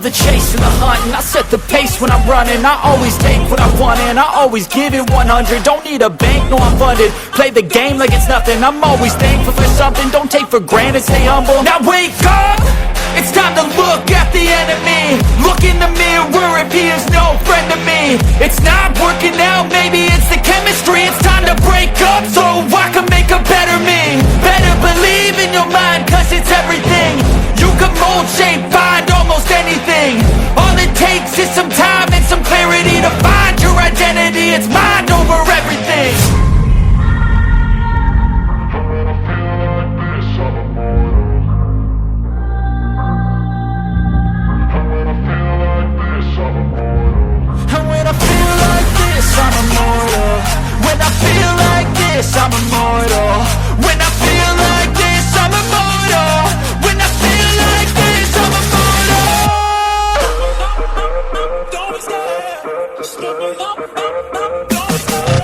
love the chase and the hunt, and I set the pace when I'm running. I always take what I want and I always give it 100. Don't need a bank, no I'm funded. Play the game like it's nothing. I'm always thankful for something. Don't take for granted, stay humble. Now wake up! It's time to look at the enemy. Look in the mirror if he is no friend to me. It's not working out, maybe it's the chemistry. It's time to break up so I can make a better me. Better believe in your mind, cause it's everything. You can mold, shape, find almost anything. All it takes is some time and some clarity to find your identity. It's mind over everything. I'm immortal. When I feel like this, I'm immortal. When I feel like this, I'm immortal. When I feel like this, I'm immortal. Don't be scared. Just look up. Don't be scared.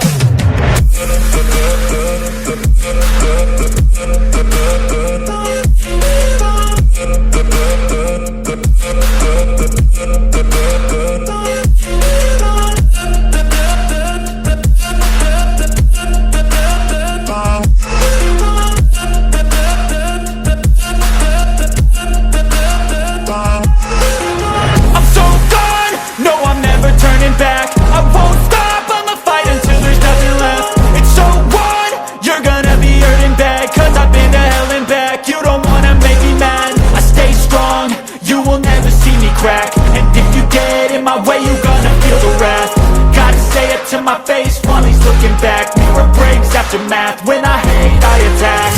And if you get in my way, you gonna feel the wrath. Gotta say it to my face while he's looking back. Mirror breaks after math. When I hate, I attack.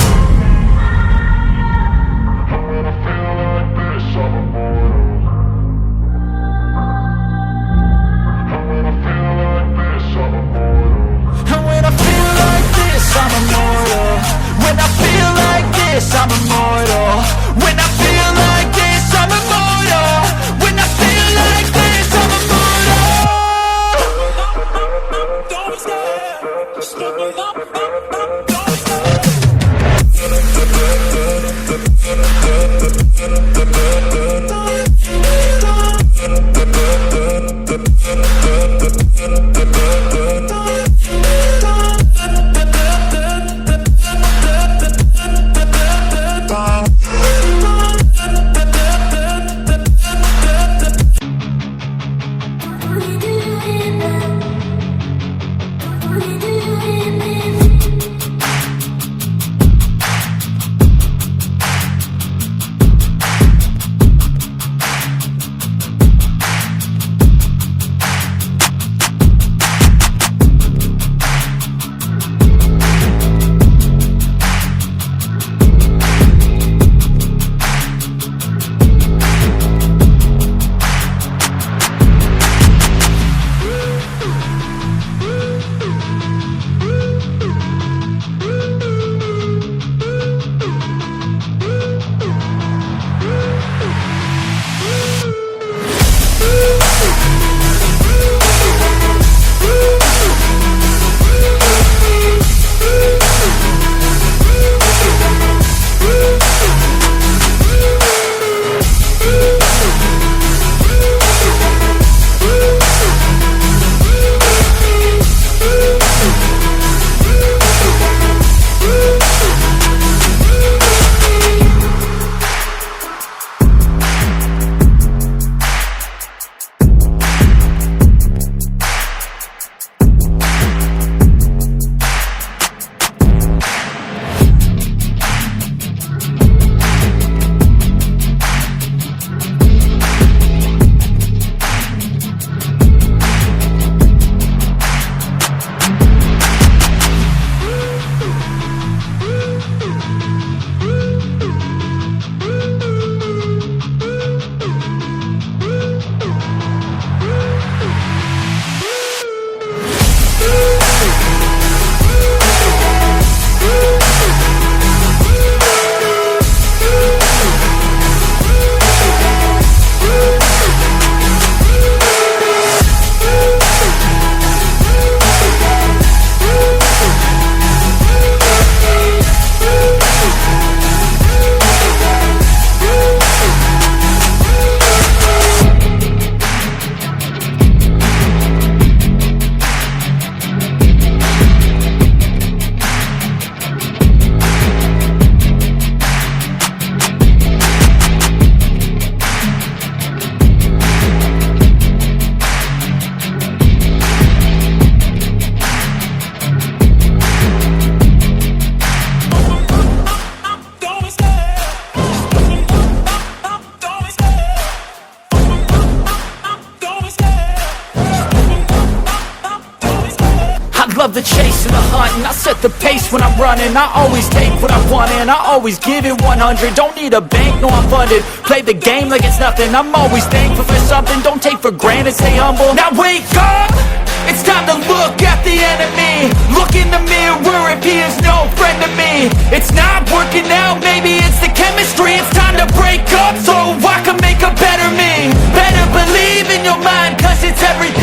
When I feel like this, I'm immortal. When I feel like this, I'm immortal. And when I feel like this, I'm immortal. When I feel like this, I'm immortal. When I feel like this, I'm immortal. When I feel like this, I'm immortal. Don't be scared. Just look up. Don't be scared. set the pace when I'm running. I always take what I want and I always give it 100. Don't need a bank, no I'm funded. Play the game like it's nothing. I'm always thankful for something. Don't take for granted, stay humble. Now wake up, it's time to look at the enemy. Look in the mirror if he is no friend to me. It's not working out, maybe it's the chemistry. It's time to break up so I can make a better me. Better believe in your mind, cause it's everything.